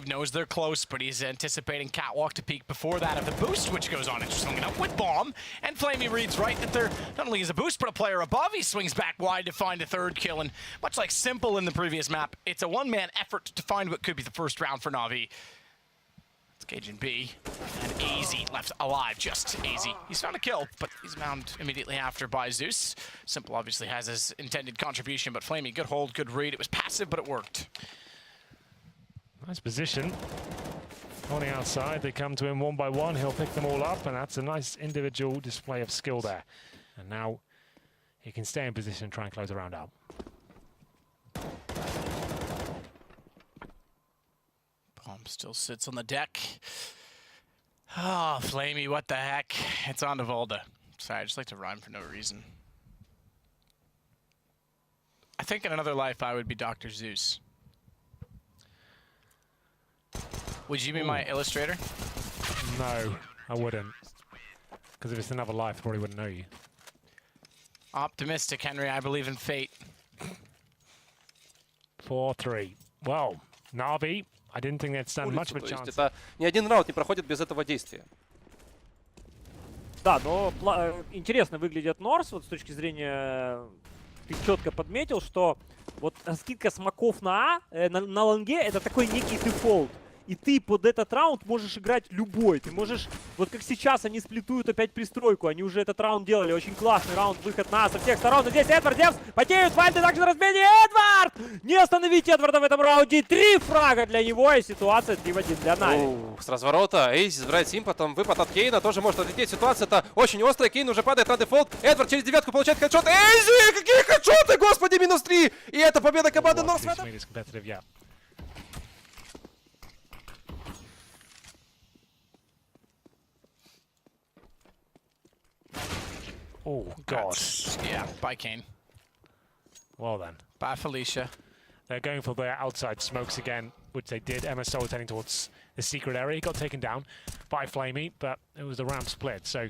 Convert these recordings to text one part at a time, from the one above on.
knows they're close, but he's anticipating catwalk to peek before that of the boost, which goes on. Interesting enough with bomb, and Flamey reads right that there not only is a boost, but a player above. He swings back wide to find a third kill, and much like Simple in the previous map, it's a one-man effort to find what could be the first round for Navi. It's Cajun B, and AZ left alive, just AZ. He's found a kill, but he's found immediately after by Zeus. Simple obviously has his intended contribution, but Flamey, good hold, good read. It was passive, but it worked. Nice position. Holding outside, they come to him one by one. He'll pick them all up, and that's a nice individual display of skill there. And now he can stay in position and try and close the round out. Bomb still sits on the deck. Oh, Flamey, what the heck? It's on to Volda. Sorry, I just like to rhyme for no reason. I think in another life I would be Dr. Zeus. Would you be my illustrator? No, I wouldn't. Because if it's another life, I probably wouldn't know you. Optimistic, Henry. I believe in fate. 4-3. Well, Navi, I didn't think they'd stand much of a chance. Это ни один раунд не проходит без этого действия. Да, но интересно выглядит Норс, вот с точки зрения, ты четко подметил, что вот скидка смоков на лонге это такой некий дефолт. И ты под этот раунд можешь играть любой. Ты можешь, вот как сейчас они сплитуют опять пристройку. Они уже этот раунд делали. Очень классный раунд, выход на со всех сторон. Но здесь Эдвард, Девс, потеют, Вальды также на размене. Эдвард! Не остановить Эдварда в этом раунде. 3 фрага для него, и ситуация 3-1 для Нави. С разворота Эйзи забирает Сим, потом выпад от Кейна. Тоже может отлететь. Ситуация это очень острая. Кейн уже падает на дефолт. Эдвард через девятку получает хедшот. Эйзи! Какие хедшоты, господи, -3! И это победа команды Норс. Oh, God. Yeah, by Kane. Well then. By Felicia. They're going for their outside smokes again, which they did. MSO was heading towards the secret area. He got taken down by Flamey, but it was the ramp split. So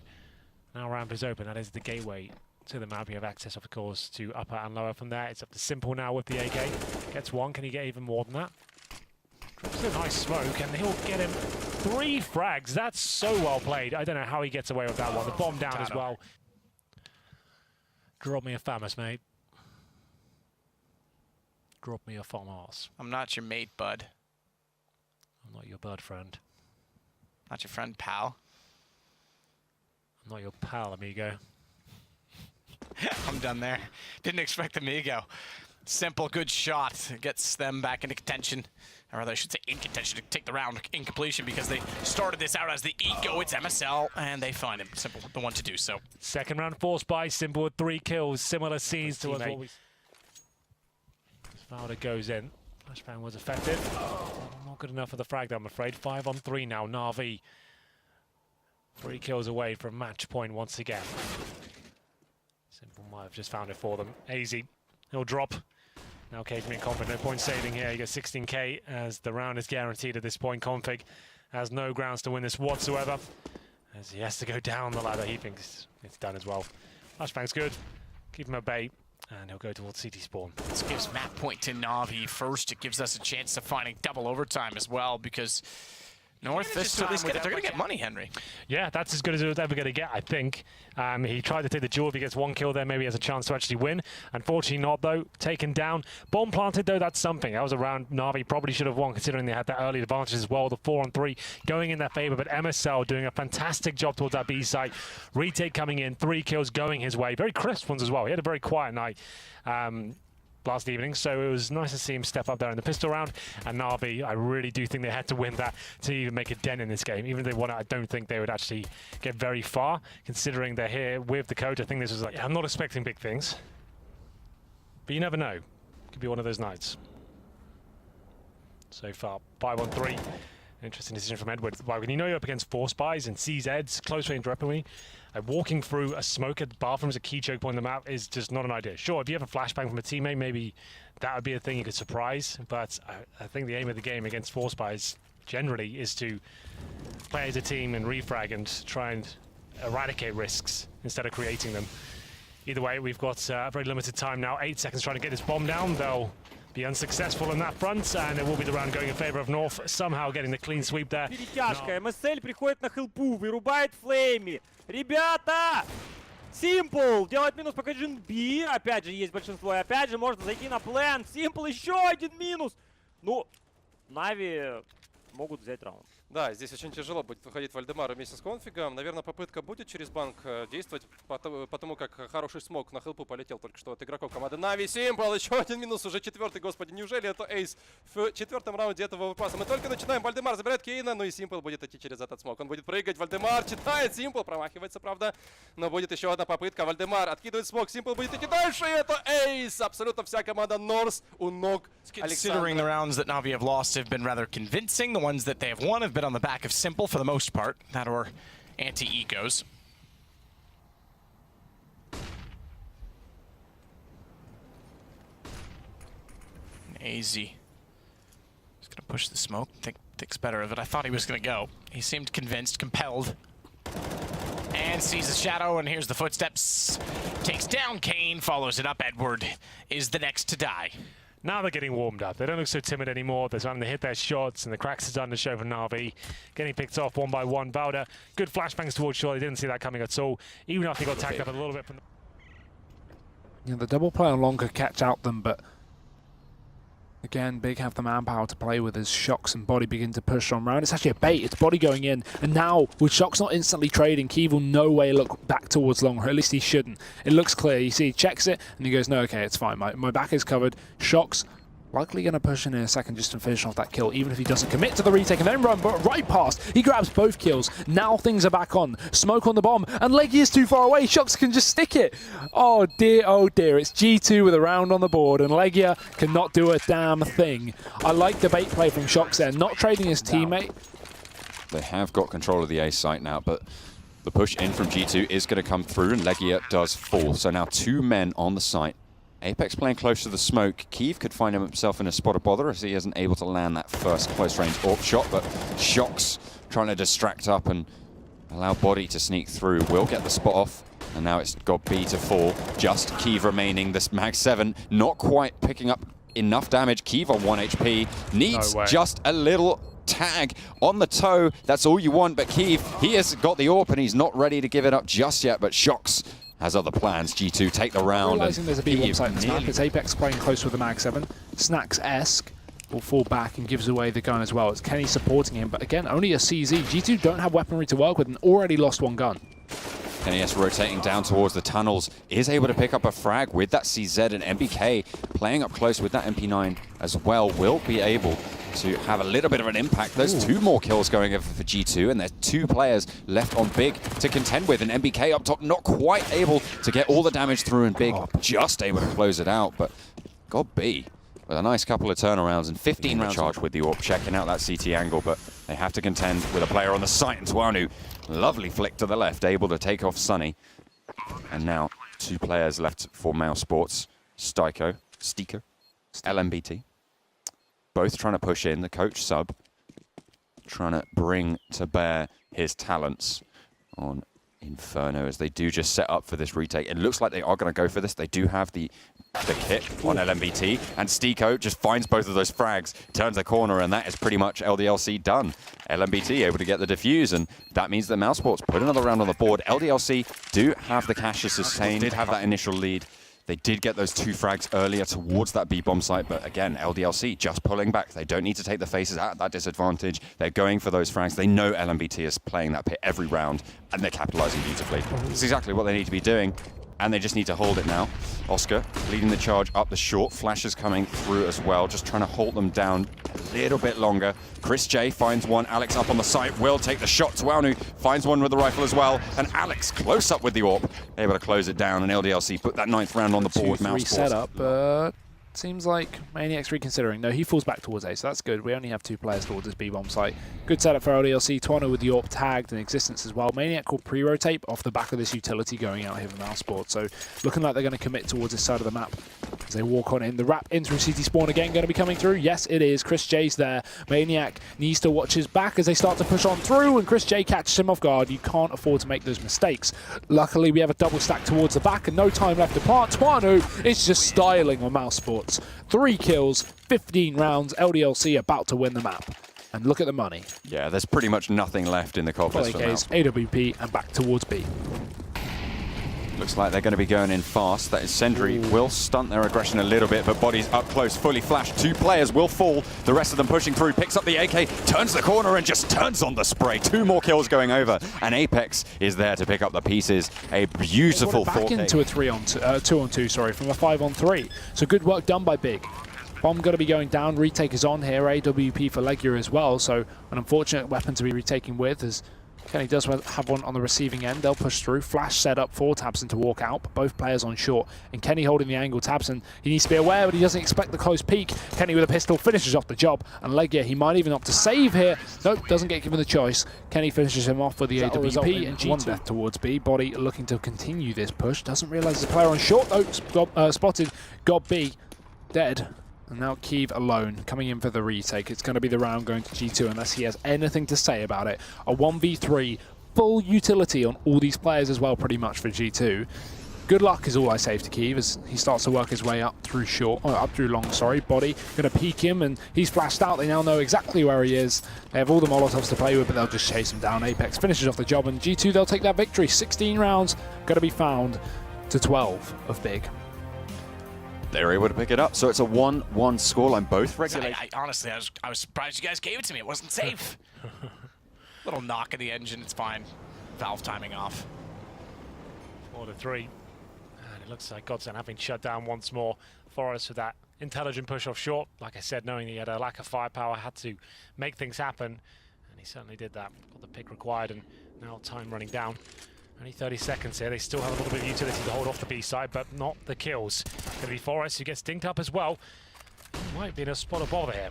now ramp is open. That is the gateway to the map. You have access, of course, to upper and lower from there. It's up to Simple now with the AK. Gets one. Can he get even more than that? Drops a nice smoke, and he'll get him 3 frags. That's so well played. I don't know how he gets away with that one. The bomb down as well. Drop me a FAMAS, mate. Drop me a FAMAS. I'm not your mate, bud. I'm not your bird friend. Not your friend, pal. I'm not your pal, amigo. I'm done there. Didn't expect amigo. Simple, good shot. Gets them back into contention. Or rather, I should say in contention to take the round in completion because they started this out as the Eco. It's MSL, and they find him. Simple, the one to do so. Second round forced by Simple with 3 kills. Similar scenes to what we... Fowler goes in. Flashbang was effective. Not good enough for the frag, I'm afraid. 5 on 3 now. Navi 3 kills away from match point once again. Simple might have just found it for them. AZ, he'll drop. Now Cage being confident, no point saving here. He gets 16k as the round is guaranteed at this point. Config has no grounds to win this whatsoever, as he has to go down the ladder. He thinks it's done as well. Flashbang's good. Keep him at bay, and he'll go towards CT spawn. This gives map point to Navi first. It gives us a chance of finding double overtime as well, because North this time, they're going to get money, Henry. Yeah, that's as good as it was ever going to get, I think. He tried to take the duel. If he gets 1 kill there, maybe he has a chance to actually win. Unfortunately not, though. Taken down. Bomb planted, though, that's something. That was a round Navi probably should have won, considering they had that early advantage as well. The 4 on 3 going in their favor, but MSL doing a fantastic job towards that B site. Retake coming in, 3 kills going his way. Very crisp ones as well. He had a very quiet night last evening, so it was nice to see him step up there in the pistol round. And Navi, I really do think they had to win that to even make a dent in this game. Even if they won it, I don't think they would actually get very far, considering they're here with the coach. I think this was like, I'm not expecting big things, but you never know. Could be one of those nights. So far, 5 on 3. Interesting decision from Edward. When you know you're up against 4 spies and CZs, close range weaponry, walking through a smoke at the bathroom as a key choke point on the map is just not an idea. Sure, if you have a flashbang from a teammate, maybe that would be a thing you could surprise, but I think the aim of the game against 4 spies generally is to play as a team and refrag and try and eradicate risks instead of creating them. Either way, we've got very limited time now. 8 seconds trying to get this bomb down. They'll be unsuccessful on that front, and it will be the round going in favor of North, somehow getting the clean sweep there. Перетяжка. МСЛ приходит на хелпу, вырубает Флейми. Ребята! Simple делает минус по Кэджин Би. Опять же, есть большинство. И опять же, можно зайти на план. Simple еще один минус. Ну, Нави могут взять раунд. Да, здесь очень тяжело будет выходить Вальдемару вместе с конфигом. Наверное, попытка будет через банк действовать, потому как хороший смог на хелпу полетел только что от игроков команды Нави. Simple, еще один минус, уже четвертый, господи, неужели это эйс в четвертом раунде этого выпаса? Мы только начинаем, Вальдемар забирает Кейна, ну и Simple будет идти через этот смог. Он будет прыгать, Вальдемар читает, Simple промахивается, правда, но будет еще одна попытка. Вальдемар откидывает смог, Simple будет идти дальше, и это эйс! Абсолютно вся команда Норс у ног Considering the rounds that Navi have lost have been rather convincing, the ones that they have won have been on the back of Simple for the most part, that or anti-ecos. AZ is gonna push the smoke, thinks better of it. I thought he was gonna go. He seemed convinced, compelled. And sees a shadow, and here's the footsteps. Takes down Kane, follows it up. Edward is the next to die. Now they're getting warmed up. They don't look so timid anymore. They're starting to hit their shots, and the cracks are starting to show for Navi. Getting picked off one by one. Bowder, good flashbangs towards Shaw. They didn't see that coming at all, even after he got tagged up a little bit from the... The double play on long could catch out them, but again, Big have the manpower to play with as Shocks and Body begin to push on round. It's actually a bait. It's Body going in. And now, with Shocks not instantly trading, Keeve will no way look back towards long, or at least he shouldn't. It looks clear. You see, he checks it, and he goes, no, okay, it's fine. My back is covered. Shocks likely going to push in a second just to finish off that kill, even if he doesn't commit to the retake and then run but right past. He grabs both kills. Now things are back on. Smoke on the bomb, and Leggy is too far away. Shocks can just stick it. Oh dear, it's G2 with a round on the board, and Legia cannot do a damn thing. I like the bait play from Shocks there, not trading his teammate. They have got control of the A site now, but the push in from G2 is going to come through, and Legia does fall. So now 2 men on the site. Apex playing close to the smoke. Keeve could find himself in a spot of bother as he isn't able to land that first close-range AWP shot, but Shocks trying to distract up and allow Body to sneak through. Will get the spot off, and now it's got B to fall. Just Keeve remaining. This Mag 7 not quite picking up enough damage. Keeve on 1 HP. Needs just a little tag on the toe. That's all you want, but Keeve, he has got the AWP and he's not ready to give it up just yet, but Shocks has other plans. G2 take the round. Realizing there's a B1 site in the snap. It's Apex playing close with the Mag 7. Snacks-esque will fall back and gives away the gun as well. It's Kenny supporting him, but again, only a CZ. G2 don't have weaponry to work with and already lost 1 gun. NES rotating down towards the tunnels, is able to pick up a frag with that CZ, and MBK playing up close with that MP9 as well will be able to have a little bit of an impact. There's 2 more kills going over for G2, and there's 2 players left on Big to contend with, and MBK up top not quite able to get all the damage through, and Big just able to close it out, but God B with a nice couple of turnarounds and 15 rounds charge with the AWP, checking out that CT angle, but they have to contend with a player on the site, and Tuanu, lovely flick to the left, able to take off Sunny. And now 2 players left for mousesports, Steiko, LMBT. Both trying to push in, the coach sub, trying to bring to bear his talents on Inferno as they do just set up for this retake. It looks like they are going to go for this. They do have the kit on LMBT, and Steiko just finds both of those frags, turns the corner, and that is pretty much LDLC done. LMBT able to get the defuse, and that means that mousesports put another round on the board. LDLC do have the cash to sustain, did have that initial lead. They did get those 2 frags earlier towards that B-bomb site, but again, LDLC just pulling back. They don't need to take the faces at that disadvantage. They're going for those frags. They know LMBT is playing that pit every round, and they're capitalizing beautifully. It's exactly what they need to be doing, and they just need to hold it now. Oscar leading the charge up the short. Flashes coming through as well, just trying to hold them down a little bit longer. Chris J finds one. Alex up on the site. Will take the shot. Tuanu finds one with the rifle as well. And Alex close up with the AWP, able to close it down. And LDLC put that 9th round on the board. 2-3 setup, but seems like Maniac's reconsidering. No, he falls back towards A, so that's good. We only have 2 players towards this B-bomb site. Good setup for LDLC. Tuano with the AWP tagged in existence as well. Maniac will pre-rotate off the back of this utility going out here from mousesports. So looking like they're going to commit towards this side of the map as they walk on in. The wrap in through CT spawn again going to be coming through. Yes, it is. Chris J's there. Maniac needs to watch his back as they start to push on through, and Chris J catches him off guard. You can't afford to make those mistakes. Luckily, we have a double stack towards the back and no time left to plant. Tuano is just styling on mousesports. moussports. 3 kills, 15 rounds, ldlc about to win the map. And look at the money. Yeah, there's pretty much nothing left in the coffers for now. AWP and back towards B. Looks like they're going to be going in fast. That is Sentry will stunt their aggression a little bit, but Body's up close, fully flashed. 2 players will fall. The rest of them pushing through. Picks up the AK, turns the corner and just turns on the spray. 2 more kills going over, and Apex is there to pick up the pieces. A beautiful 4K. Back into a 2-on-2, sorry, from a 5-on-3. So good work done by Big. Bomb going to be going down. Retake is on here. AWP for Legia as well. So an unfortunate weapon to be retaking with, as Kenny does have one on the receiving end. They'll push through. Flash set up for Tabson to walk out, but both players on short. And Kenny holding the angle. Tabson, he needs to be aware, but he doesn't expect the close peek. Kenny with a pistol finishes off the job. And Legia, he might even opt to save here. Nope, doesn't get given the choice. Kenny finishes him off with the AWP and G2 death towards B. Body looking to continue this push. Doesn't realize there's a player on short. Nope, spotted. Got B. Dead. And now Kiev alone, coming in for the retake. It's going to be the round going to G2 unless he has anything to say about it. A 1v3, full utility on all these players as well, pretty much for G2. Good luck is all I say to Kiev as he starts to work his way up through up through long, sorry. Body going to peek him and he's flashed out. They now know exactly where he is. They have all the Molotovs to play with, but they'll just chase him down. Apex finishes off the job and G2, they'll take that victory. 16 rounds, going to be found to 12 of Big. They're able to pick it up, so it's a 1-1 scoreline. Both regulate. Honestly, I was surprised you guys gave it to me. It wasn't safe. Little knock of the engine, it's fine. Valve timing off. 4-3. And it looks like godsent having shut down once more. Forrest with that intelligent push off short. Like I said, knowing he had a lack of firepower, had to make things happen. And he certainly did that. Got the pick required, and now time running down. Only 30 seconds here. They still have a little bit of utility to hold off the B side, but not the kills. Going to be Forrest who gets dinked up as well. Might be in a spot of bother here.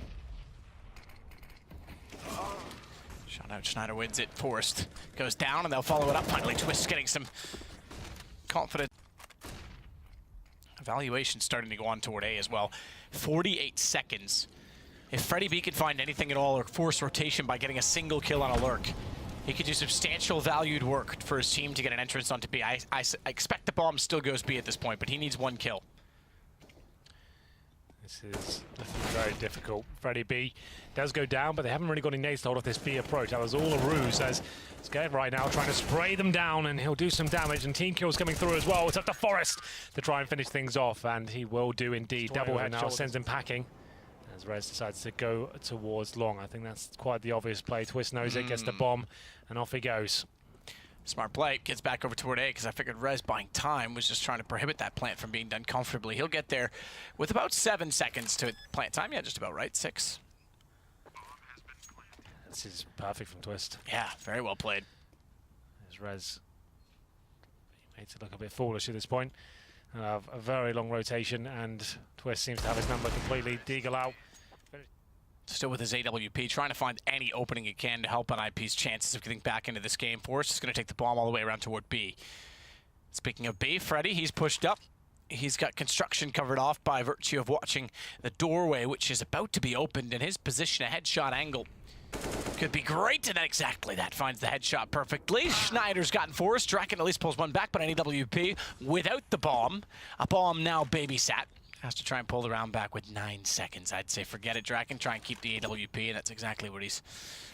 Shot out, Schneider wins it. Forrest goes down, and they'll follow it up. Finally, Twist getting some confidence. Evaluation starting to go on toward A as well. 48 seconds. If Freddie B could find anything at all or force rotation by getting a single kill on a lurk, he could do substantial valued work for his team to get an entrance onto B. I expect the bomb still goes B at this point, but he needs 1 kill. This is looking very difficult. Freddie B does go down, but they haven't really got any nades to hold off this B approach. That was all a ruse, as Scared right now trying to spray them down, and he'll do some damage, and team kills coming through as well. It's up to Forrest to try and finish things off, and he will do indeed. Double head now sends him packing. As Rez decides to go towards long. I think that's quite the obvious play. Twist knows it, gets the bomb, and off he goes. Smart play, gets back over toward A, because I figured Rez buying time was just trying to prohibit that plant from being done comfortably. He'll get there with about 7 seconds to plant time. Yeah, just about right, 6. This is perfect from Twist. Yeah, very well played. There's Rez. He made it look a bit foolish at this point. A very long rotation, and Twist seems to have his number completely. Deagle out. Still with his AWP, trying to find any opening he can to help on IP's chances of getting back into this game. Forrest is going to take the bomb all the way around toward B. Speaking of B, Freddie, he's pushed up. He's got construction covered off by virtue of watching the doorway, which is about to be opened. In his position, a headshot angle could be great, and exactly that finds the headshot perfectly. Schneider's gotten Forrest. Draken at least pulls one back, but an AWP without the bomb. A bomb now babysat. Has to try and pull the round back with 9 seconds. I'd say forget it, Draken. Try and keep the AWP, and that's exactly what he's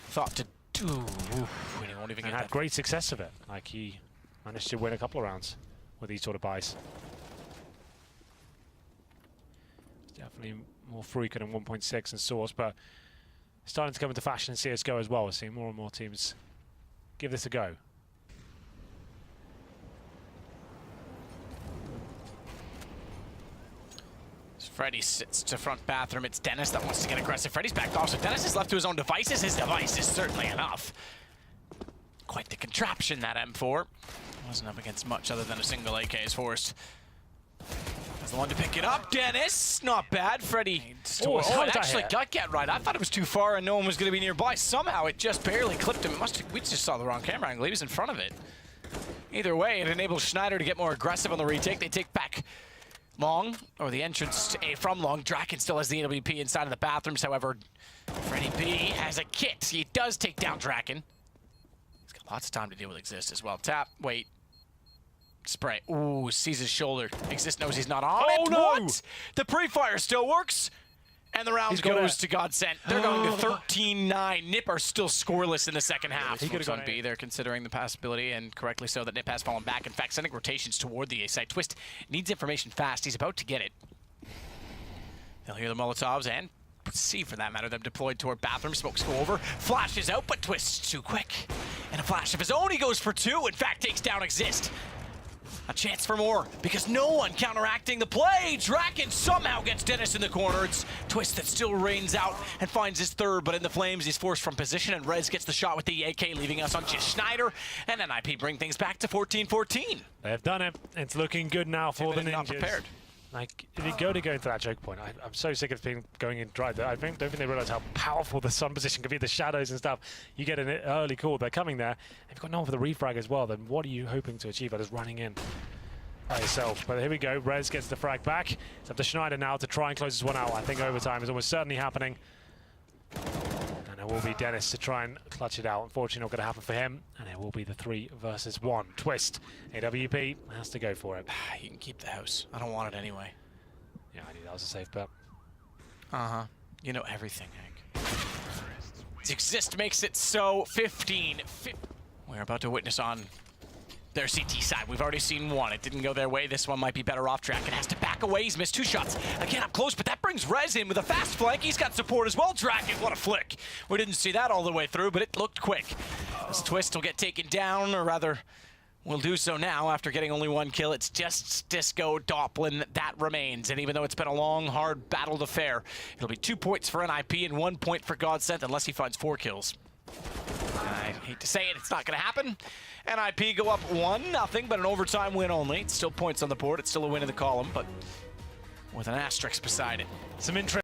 thought to do. Oof, and he won't even get had that. great success of it. Like, he managed to win a couple of rounds with these sort of buys. It's definitely more frequent than 1.6 and Source, but starting to come into fashion in CSGO as well. We're seeing more and more teams give this a go. Freddie sits to front bathroom. It's Dennis that wants to get aggressive. Freddie's backed off, so Dennis is left to his own devices. His device is certainly enough. Quite the contraption, that M4. Wasn't up against much other than a single AK's Forrest. That's the one to pick it up. Dennis, not bad. Freddie, it actually got get right. I thought it was too far and no one was going to be nearby. Somehow it just barely clipped him. We just saw the wrong camera angle. He was in front of it. Either way, it enables Schneider to get more aggressive on the retake. They take back long, or the entrance to A from long. Draken still has the AWP inside of the bathrooms. However, Freddie B has a kit. He does take down Draken. He's got lots of time to deal with Exist as well. Tap, wait. Spray. Ooh, sees his shoulder. Exist knows he's not on Oh, it. no! What? The pre-fire still works. And the round He's got goes it. to godsent. They're going to 13-9. Nip are still scoreless in the second half. He could've Looks on gone B. A. They're considering the possibility, and correctly so, that Nip has fallen back. In fact, sending rotations toward the A side. Twist needs information fast. He's about to get it. They'll hear the Molotovs and C, for that matter, them deployed toward bathroom. Smokes go over. Flashes out, but Twist too quick. And a flash of his own, he goes for 2. In fact, takes down Exist. A chance for more, because no one counteracting the play. Draken somehow gets Dennis in the corner. It's Twist that still rains out and finds his third, but in the flames, he's forced from position, and Rez gets the shot with the AK, leaving us on just Schneider. And NIP bring things back to 14-14. They've done it. It's looking good now for the Ninjas. Not prepared. Like, if you go into that choke point, I'm so sick of going in dry. Don't think they realize how powerful the sun position can be, the shadows and stuff. You get an early call, they're coming there. If you've got no one for the refrag as well, then what are you hoping to achieve by just running in by yourself? But here we go, Rez gets the frag back. It's up to Schneider now to try and close this one out. I think overtime is almost certainly happening. And it will be Dennis to try and clutch it out. Unfortunately, not going to happen for him. And it will be the 3 versus 1. Twist. AWP has to go for it. You can keep the house. I don't want it anyway. Yeah, I knew that was a safe bet. Uh-huh. You know everything, Hank. Exist makes it so 15. We're about to witness on their CT side. We've already seen one. It didn't go their way. This one might be better off track. It has to back away. He's missed 2 shots. Again, up close, but that brings Rez in with a fast flank. He's got support as well. Draken, what a flick. We didn't see that all the way through, but it looked quick. This Twist will get taken down, or rather, will do so now after getting only 1 kill. It's just Disco Doplin that remains. And even though it's been a long, hard battled affair, it'll be 2 points for NIP and 1 point for godsent unless he finds 4 kills. I hate to say it, it's not going to happen. NIP go up 1-0, but an overtime win only. It's still points on the board. It's still a win in the column, but with an asterisk beside it. Some interest.